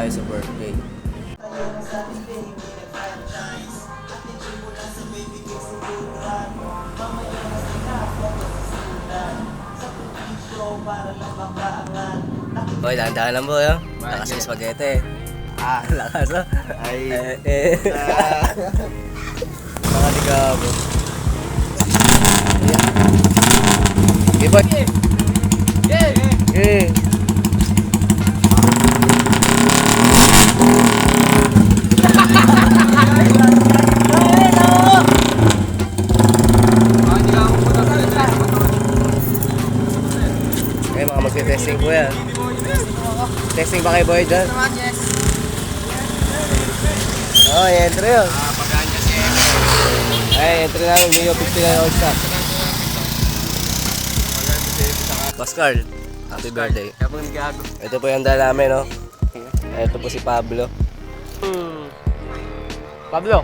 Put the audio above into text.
tayo sa birthday. Boy, dahan-dahan lang boy, oh. Lakas yung spaghetti. Lakas, oh. Nakaligabo. Okay, boy. Yeah. Eh, mga magte-testing po yan. Testing ba kayo boy dyan? Yes. Oh, entry yun. Pagkanya siya. Ay, entry namin, Mio 59 All Star. Boss Carl, happy birthday. Kapag gago. Ito po yung dala namin, no? Ito po si Pablo. Pablo.